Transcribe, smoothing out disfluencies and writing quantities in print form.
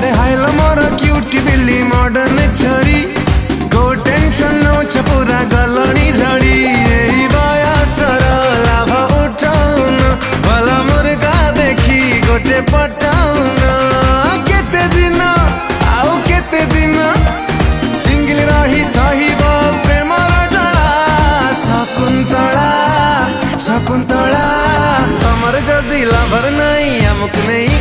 अरे हाइलो मोर क्यूटी बिल्ली मॉडर्न छरी को टेंशन नौछ पूरा गलनी झड़ी यही बयसर लाभ उठाउन भला मुर्गा देखी गोटे पटाउन केते दिन आउ केते दिन सिंगल रही सहिब प्रेमर जड़ा शकुंतला शकुंतला तमर जदि लवर नहीं हमक नहीं